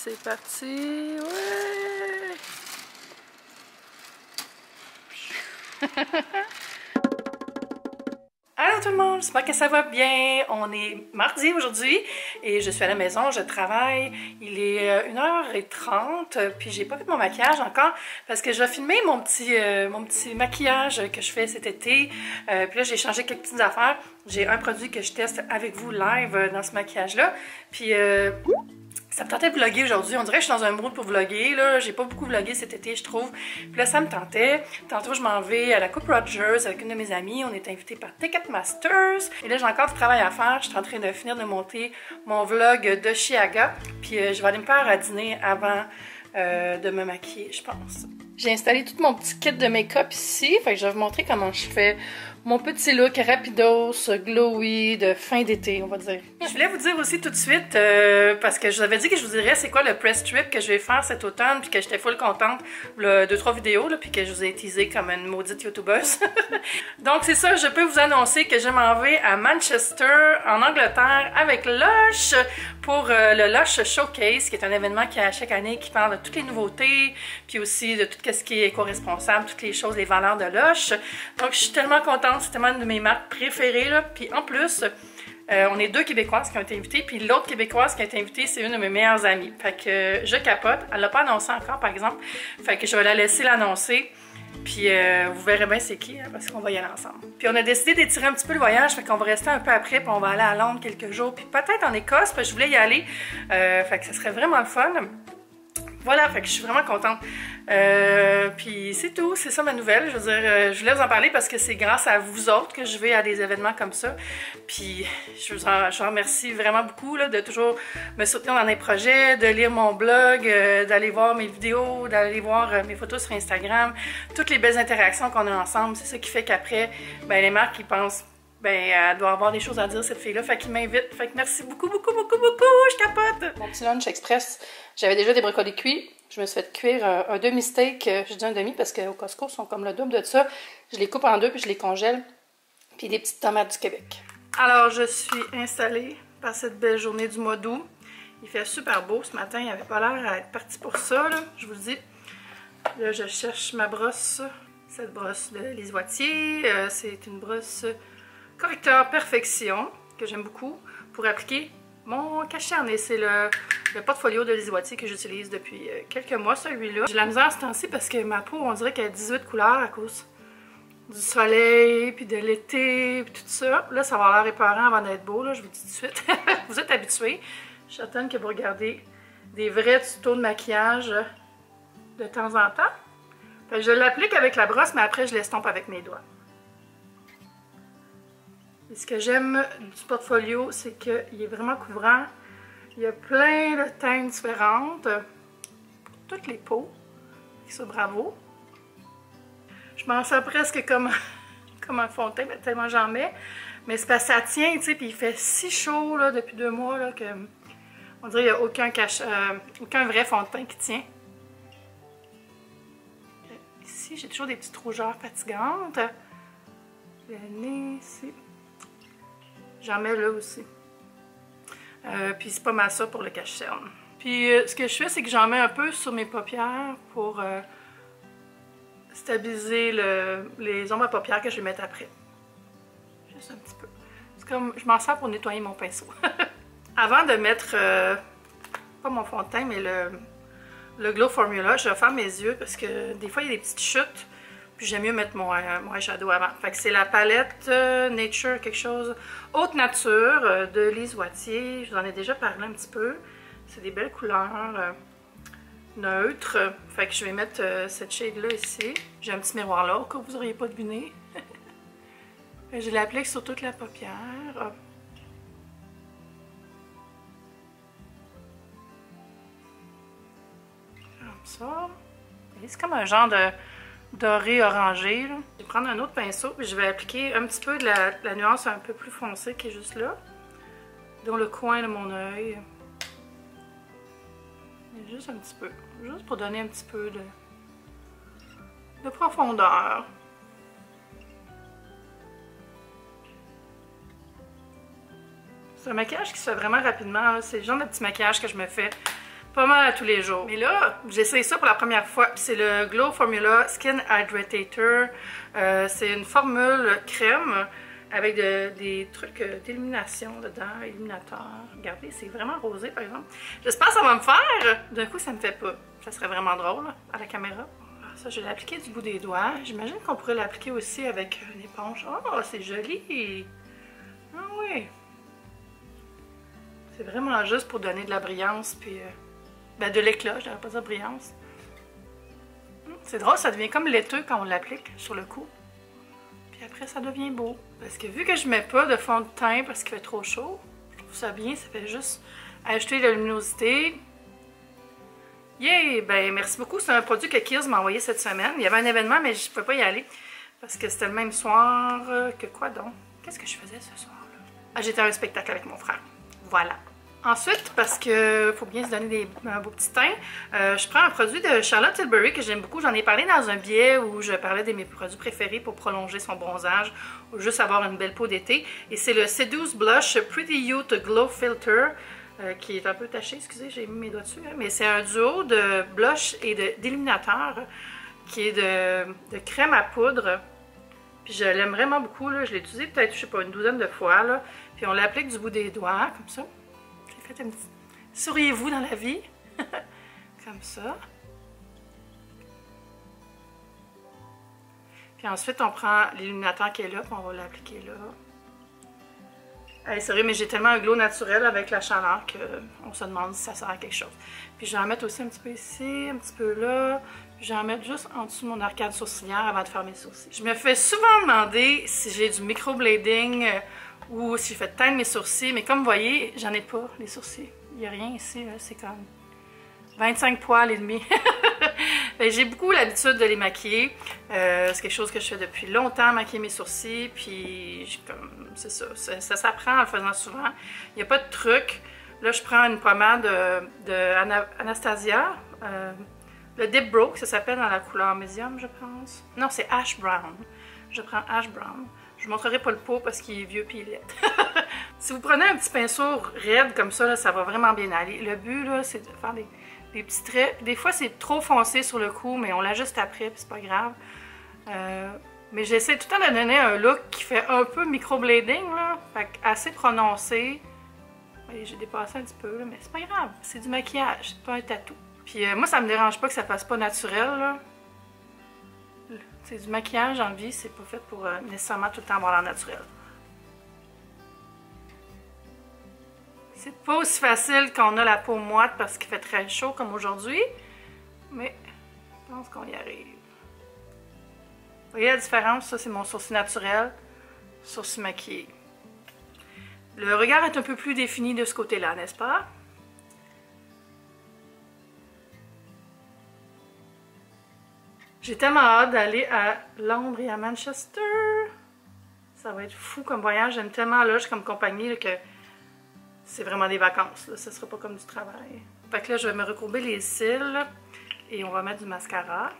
C'est parti! Ouais! Allô tout le monde, j'espère que ça va bien. On est mardi aujourd'hui et je suis à la maison, je travaille. Il est 1h30, puis j'ai pas fait mon maquillage encore parce que je vais filmer mon petit maquillage que je fais cet été. Puis là, j'ai changé quelques petites affaires. J'ai un produit que je teste avec vous live dans ce maquillage-là. Puis ça me tentait de vlogger aujourd'hui. On dirait que je suis dans un mood pour vlogger. Là, j'ai pas beaucoup vlogué cet été, je trouve. Puis là, ça me tentait. Tantôt, je m'en vais à la Coupe Rogers avec une de mes amies. On est invité par Ticketmasters. Et là, j'ai encore du travail à faire. Je suis en train de finir de monter mon vlog de Chiaga. Puis je vais aller me faire à dîner avant de me maquiller, je pense. J'ai installé tout mon petit kit de make-up ici. Fait que je vais vous montrer comment je fais mon petit look rapidos, glowy de fin d'été, on va dire. Je voulais vous dire aussi tout de suite, parce que je vous avais dit que je vous dirais c'est quoi le press trip que je vais faire cet automne, puis que j'étais full contente, 2-3 vidéos, là, puis que je vous ai teasé comme une maudite youtubeuse. Donc c'est ça, je peux vous annoncer que je m'en vais à Manchester, en Angleterre, avec Lush, pour le Lush Showcase, qui est un événement qui a chaque année qui parle de toutes les nouveautés, puis aussi de tout ce qui est éco-responsable, toutes les choses, les valeurs de Lush. Donc je suis tellement contente. C'est tellement une de mes marques préférées, là. Puis en plus, on est 2 Québécoises qui ont été invitées, puis l'autre Québécoise qui a été invitée, c'est une de mes meilleures amies. Fait que je capote. Elle l'a pas annoncé encore, par exemple. Fait que je vais la laisser l'annoncer. Puis vous verrez bien c'est qui, hein, parce qu'on va y aller ensemble. Puis on a décidé d'étirer un petit peu le voyage, fait qu'on va rester un peu après, puis on va aller à Londres quelques jours, puis peut-être en Écosse, parce que je voulais y aller. Fait que ça serait vraiment le fun. Voilà, fait que je suis vraiment contente. Puis c'est tout, c'est ça ma nouvelle. Je veux dire, je voulais vous en parler parce que c'est grâce à vous autres que je vais à des événements comme ça. Puis je vous remercie vraiment beaucoup là, de toujours me soutenir dans mes projets, de lire mon blog, d'aller voir mes vidéos, d'aller voir mes photos sur Instagram. Toutes les belles interactions qu'on a ensemble, c'est ça qui fait qu'après, ben, les marques, ils pensent, ben, elle doit avoir des choses à dire, cette fille-là. Fait qu'il m'invite. Fait que merci beaucoup, beaucoup, beaucoup, beaucoup. Je capote. Mon petit lunch express. J'avais déjà des brocolis cuits. Je me suis fait cuire un demi-steak. Je dis un demi parce qu'au Costco, ils sont comme le double de ça. Je les coupe en deux puis je les congèle. Puis des petites tomates du Québec. Alors, je suis installée par cette belle journée du mois d'août. Il fait super beau ce matin. Il avait pas l'air à être parti pour ça, là. Je vous le dis. Là, je cherche ma brosse. Cette brosse de Lise Wattier. C'est une brosse correcteur perfection que j'aime beaucoup pour appliquer mon cache-nez. C'est le portfolio de Lise Wattier que j'utilise depuis quelques mois, celui-là. J'ai la misère ce temps-ci parce que ma peau, on dirait qu'elle a 18 couleurs à cause du soleil, puis de l'été, puis tout ça. Là, ça va avoir l'air épeurant avant d'être beau, là, je vous dis tout de suite. Vous êtes habitués. Je suis certaine que vous regardez des vrais tutos de maquillage de temps en temps. Fait que je l'applique avec la brosse, mais après, je l'estompe avec mes doigts. Et ce que j'aime du portfolio, c'est qu'il est vraiment couvrant. Il y a plein de teintes différentes pour toutes les peaux. Ça, bravo. Je m'en sers presque comme un fond de teint, tellement j'en mets. Mais c'est parce que ça tient, tu sais, puis il fait si chaud là, depuis 2 mois là, que on dirait qu'il n'y a aucun vrai fond de teint qui tient. Ici, j'ai toujours des petites rougeurs fatigantes. Le nez ici. J'en mets là aussi. Puis c'est pas mal ça pour le cache-cerne. Puis ce que je fais, c'est que j'en mets un peu sur mes paupières pour stabiliser les ombres à paupières que je vais mettre après. Juste un petit peu. C'est comme, je m'en sers pour nettoyer mon pinceau. Avant de mettre, pas mon fond de teint, mais le Glow Formula, je vais faire mes yeux parce que des fois il y a des petites chutes. Puis j'aime mieux mettre mon eyeshadow avant. Fait que c'est la palette Nature quelque chose, Haute Nature de Lise Wattier. Je vous en ai déjà parlé un petit peu. C'est des belles couleurs neutres. Fait que je vais mettre cette shade-là ici. J'ai un petit miroir là, au cas où vous n'auriez pas deviné. Je l'applique sur toute la paupière. Hop. Comme ça. C'est comme un genre de doré orangé. Là. Je vais prendre un autre pinceau et je vais appliquer un petit peu de la nuance un peu plus foncée qui est juste là, dans le coin de mon œil. Juste un petit peu, juste pour donner un petit peu de profondeur. C'est un maquillage qui se fait vraiment rapidement. C'est le genre de petit maquillage que je me fais pas mal à tous les jours. Mais là, j'essaye ça pour la première fois. C'est le Glow Formula Skin Hydrator. C'est une formule crème avec des trucs d'illumination dedans, illuminateur. Regardez, c'est vraiment rosé par exemple. J'espère que ça va me faire. D'un coup, ça me fait pas. Ça serait vraiment drôle là, à la caméra. Ça, je vais l'appliquer du bout des doigts. J'imagine qu'on pourrait l'appliquer aussi avec une éponge. Oh, c'est joli! Ah oui! C'est vraiment juste pour donner de la brillance, puis ben de l'éclat, je devrais pas dire brillance. C'est drôle, ça devient comme laiteux quand on l'applique sur le cou. Puis après, ça devient beau. Parce que vu que je mets pas de fond de teint parce qu'il fait trop chaud, je trouve ça bien, ça fait juste ajouter de la luminosité. Yeah! Ben merci beaucoup, c'est un produit que Kiehl's m'a envoyé cette semaine. Il y avait un événement, mais je ne pouvais pas y aller. Parce que c'était le même soir que quoi donc? Qu'est-ce que je faisais ce soir-là? Ah, j'étais à un spectacle avec mon frère. Voilà. Ensuite, parce que faut bien se donner un beau petit teint, je prends un produit de Charlotte Tilbury que j'aime beaucoup. J'en ai parlé dans un billet où je parlais de mes produits préférés pour prolonger son bronzage ou juste avoir une belle peau d'été. Et c'est le Seduce Blush Pretty Youth Glow Filter qui est un peu taché. Excusez, j'ai mis mes doigts dessus. Hein, mais c'est un duo de blush et d'illuminateur qui est de crème à poudre. Puis je l'aime vraiment beaucoup. Là. Je l'ai utilisé peut-être, je sais pas, une douzaine de fois. Là. Puis on l'applique du bout des doigts, comme ça. Faites un petit... Souriez-vous dans la vie. Comme ça. Puis ensuite, on prend l'illuminateur qui est là, puis on va l'appliquer là. Hey, sérieux, mais j'ai tellement un glow naturel avec la chaleur qu'on se demande si ça sert à quelque chose. Puis je vais en mettre aussi un petit peu ici, un petit peu là. Puis je vais en mettre juste en dessous de mon arcade sourcilière avant de faire mes sourcils. Je me fais souvent demander si j'ai du microblading ou si je fais teindre mes sourcils, mais comme vous voyez, j'en ai pas, les sourcils. Il n'y a rien ici, c'est comme 25 poils et demi. J'ai beaucoup l'habitude de les maquiller. C'est quelque chose que je fais depuis longtemps, maquiller mes sourcils, puis c'est ça, ça s'apprend en le faisant souvent. Il n'y a pas de truc. Là, je prends une pommade de Anastasia, le Dip Brow, ça s'appelle dans la couleur médium, je pense. Non, c'est Ash Brown. Je prends Ash Brown. Je ne montrerai pas le pot parce qu'il est vieux et il est. Si vous prenez un petit pinceau raide comme ça, là, ça va vraiment bien aller. Le but, là, c'est de faire des petits traits. Des fois, c'est trop foncé sur le cou, mais on l'ajuste après, puis c'est pas grave. Mais j'essaie tout le temps de donner un look qui fait un peu microblading, là. Fait assez prononcé. J'ai dépassé un petit peu, là, mais c'est pas grave. C'est du maquillage, c'est pas un tatou. Puis moi, ça me dérange pas que ça fasse pas naturel, là. C'est du maquillage en vie, c'est pas fait pour nécessairement tout le temps avoir l'air naturel. C'est pas aussi facile qu'on a la peau moite parce qu'il fait très chaud comme aujourd'hui, mais je pense qu'on y arrive. Vous voyez la différence? Ça, c'est mon sourcil naturel, sourcil maquillé. Le regard est un peu plus défini de ce côté-là, n'est-ce pas? J'ai tellement hâte d'aller à Londres et à Manchester. Ça va être fou comme voyage. J'aime tellement là, je suis comme compagnie là, que c'est vraiment des vacances. Là. Ça sera pas comme du travail. Fait que là, je vais me recourber les cils et on va mettre du mascara.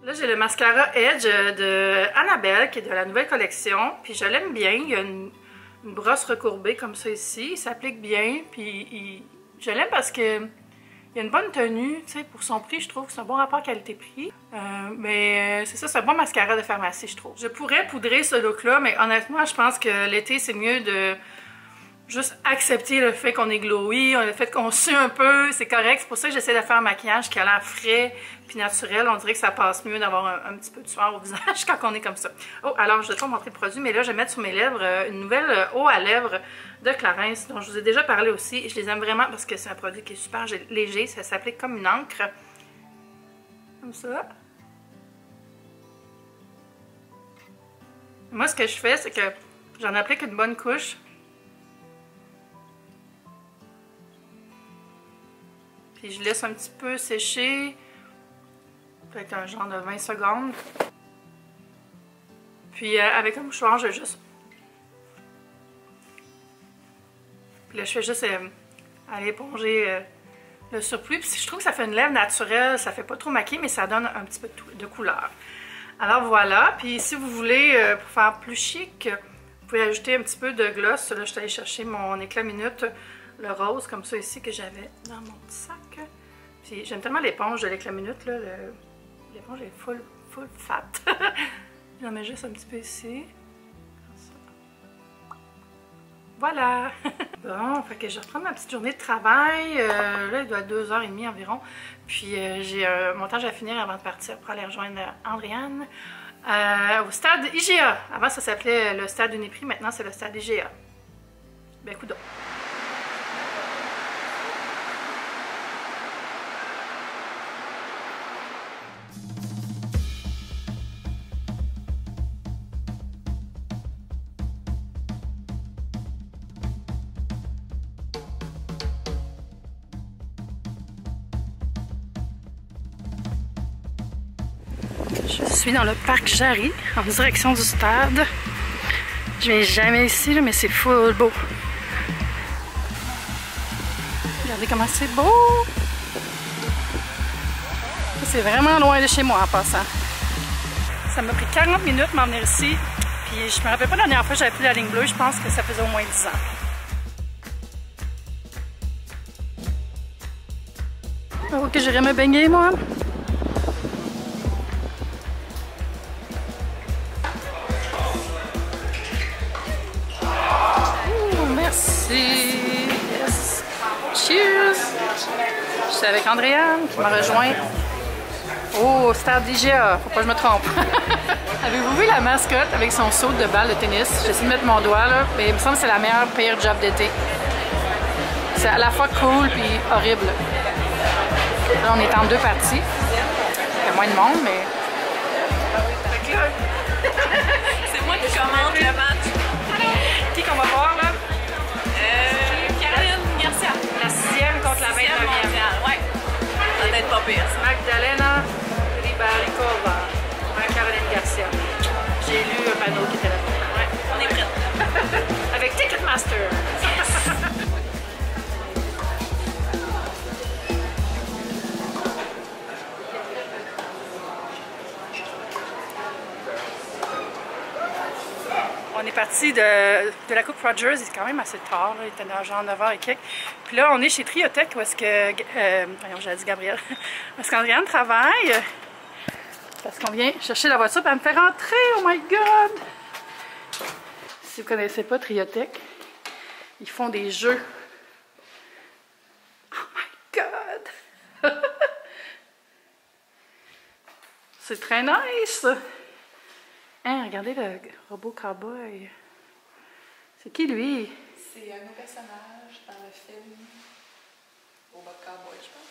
Là, j'ai le mascara Edge de Annabelle qui est de la nouvelle collection. Puis je l'aime bien. Il y a une brosse recourbée comme ça ici. Il s'applique bien. Puis je l'aime parce que il y a une bonne tenue, tu sais, pour son prix, je trouve que c'est un bon rapport qualité-prix. Mais c'est ça, c'est un bon mascara de pharmacie, je trouve. Je pourrais poudrer ce look-là, mais honnêtement, je pense que l'été, c'est mieux de juste accepter le fait qu'on est glowy, le fait qu'on sue un peu, c'est correct. C'est pour ça que j'essaie de faire un maquillage qui a l'air frais puis naturel. On dirait que ça passe mieux d'avoir un petit peu de sueur au visage quand on est comme ça. Oh, alors, je ne vais pas montrer le produit, mais là, je vais mettre sur mes lèvres une nouvelle eau à lèvres de Clarins, dont je vous ai déjà parlé aussi. Je les aime vraiment parce que c'est un produit qui est super léger. Ça s'applique comme une encre. Comme ça. Moi, ce que je fais, c'est que j'en applique une bonne couche. Puis je laisse un petit peu sécher. Peut-être un genre de 20 secondes. Puis avec un mouchoir, je vais juste... Puis là, je fais juste aller éponger le surplus. Puis je trouve que ça fait une lèvre naturelle. Ça fait pas trop maquillé, mais ça donne un petit peu de couleur. Alors voilà. Puis si vous voulez, pour faire plus chic, vous pouvez ajouter un petit peu de gloss. Là, je suis allée chercher mon éclat minute le rose comme ça ici que j'avais dans mon petit sac. Puis j'aime tellement l'éponge de l'Éclat Minute, là. L'éponge est full fat. J'en mets juste un petit peu ici. Comme ça. Voilà! Bon, fait que je vais reprendre ma petite journée de travail. Là, il doit être 2h30 environ. Puis j'ai un montage à finir avant de partir pour aller rejoindre Andréane au stade IGA. Avant, ça s'appelait le stade Uniprix. Maintenant, c'est le stade IGA. Ben, coudonc. Je suis dans le parc Jarry, en direction du stade. Je viens jamais ici, là, mais c'est full beau. Regardez comment c'est beau! C'est vraiment loin de chez moi en passant. Ça m'a pris 40 minutes de m'en venir ici. Puis je me rappelle pas la dernière fois que j'avais pris la ligne bleue, je pense que ça faisait au moins 10 ans. Ok, j'irai me baigner moi. Merci. Yes. Cheers. Je suis avec Andréane qui m'a rejoint au stade d'IGA. Faut pas que je me trompe. Avez-vous vu la mascotte avec son saut de balle de tennis? J'essaie de mettre mon doigt là, mais il me semble que c'est la meilleure pire job d'été. C'est à la fois cool puis horrible. Là, on est en deux parties. Il y a moins de monde, mais... C'est moi qui commente le match. Qui qu'on va voir là? Caroline Garcia. La 6e contre la 29e. Ouais. Ça doit être pas pire, ça. Magdalena Ribaricova. Caroline Garcia. J'ai lu un panneau qui était là. Ouais, on est prêts. Avec Ticketmaster. On est parti de la Coupe Rogers, il est quand même assez tard, là. Il était genre 9h et quelques. Puis là, on est chez Triotech, où est-ce que... voyons, j'ai dit Gabriel. Où est-ce qu'Andréane travaille. Parce qu'on vient chercher la voiture, puis elle me fait rentrer, oh my god! Si vous ne connaissez pas Triotech, ils font des jeux. Oh my god! C'est très nice! Hein, regardez le robot cowboy. C'est qui lui? C'est un de nos personnages dans le film Robot Cowboy, je pense.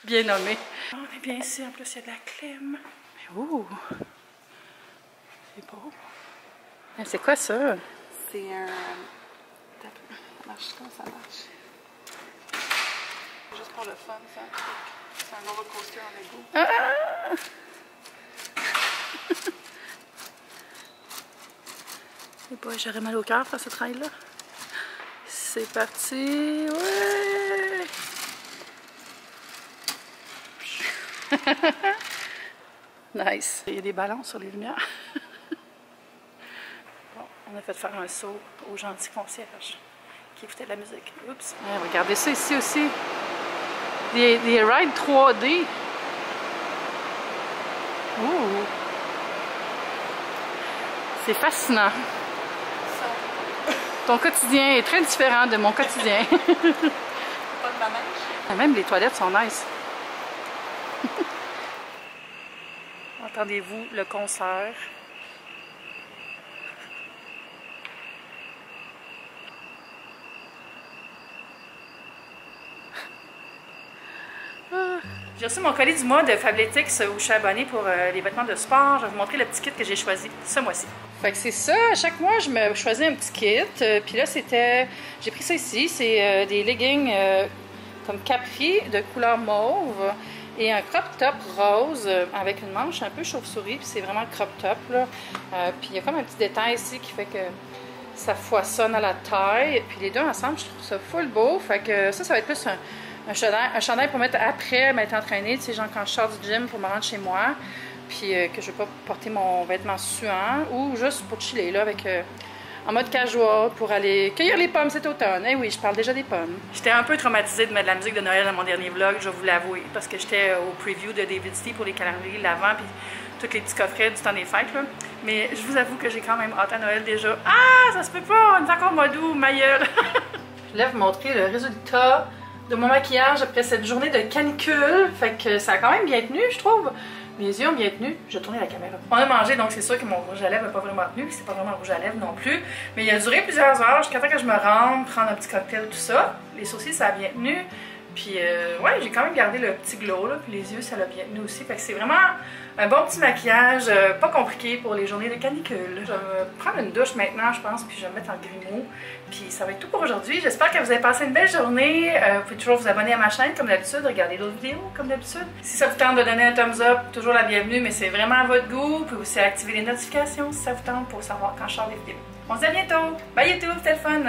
Bien nommé. On est bien ici, en plus il y a de la clim. Mais ouh! C'est beau. C'est quoi ça? C'est un... Ça marche là, ça marche. Juste pour le fun, ça. C'est un roller coaster en Lego. Ah! J'aurais mal au cœur faire ce trail-là. C'est parti! Ouais! Nice! Il y a des ballons sur les lumières. Bon, on a fait faire un saut au gentil concierge qui écoutait de la musique. Oups! Ouais, regardez ça ici aussi. Des rides 3D. Ouh! C'est fascinant. Ton quotidien est très différent de mon quotidien. Pas de manège. Même les toilettes sont nice. Entendez-vous le concert? J'ai reçu mon colis du mois de Fabletics où je suis abonnée pour les vêtements de sport. Je vais vous montrer le petit kit que j'ai choisi ce mois-ci. Fait que c'est ça, à chaque mois je me choisis un petit kit. Puis là c'était, j'ai pris ça ici, c'est des leggings comme capri de couleur mauve et un crop top rose avec une manche un peu chauve-souris. Puis c'est vraiment crop top là. Puis il y a comme un petit détail ici qui fait que ça foisonne à la taille. Puis les deux ensemble, je trouve ça full beau. Fait que ça va être plus un chandail pour mettre après m'être entraînée, tu sais, genre quand je sors du gym pour me rendre chez moi, puis que je ne vais pas porter mon vêtement suant, ou juste pour chiller là avec en mode casual pour aller cueillir les pommes cet automne. Eh oui, je parle déjà des pommes. J'étais un peu traumatisée de mettre de la musique de Noël dans mon dernier vlog, je vais vous l'avouer, parce que j'étais au preview de David City pour les calendriers de l'Avent puis tous les petits coffrets du temps des fêtes, là. Mais je vous avoue que j'ai quand même hâte à Noël déjà. Ah, ça se peut pas, on est encore au mois d'août, ma gueule. Je voulais vous montrer le résultat de mon maquillage après cette journée de canicule. Fait que ça a quand même bien tenu, je trouve. Mes yeux ont bien tenu. Je vais tourner la caméra. On a mangé, donc c'est sûr que mon rouge à lèvres n'a pas vraiment tenu, puis c'est pas vraiment rouge à lèvres non plus. Mais il a duré plusieurs heures jusqu'à temps que je me rende, prendre un petit cocktail, tout ça. Les sourcils, ça a bien tenu. Puis ouais, j'ai quand même gardé le petit glow, là, puis les yeux, ça l'a bien tenu aussi. Fait que c'est vraiment un bon petit maquillage, pas compliqué pour les journées de canicule. Je vais prendre une douche maintenant, je pense, puis je vais me mettre en Grimaud. Puis ça va être tout pour aujourd'hui. J'espère que vous avez passé une belle journée. Vous pouvez toujours vous abonner à ma chaîne, comme d'habitude, regarder d'autres vidéos, comme d'habitude. Si ça vous tente de donner un thumbs up, toujours la bienvenue, mais c'est vraiment à votre goût. Vous pouvez aussi activer les notifications si ça vous tente pour savoir quand je sors des vidéos. On se dit à bientôt! Bye YouTube, c'était le fun!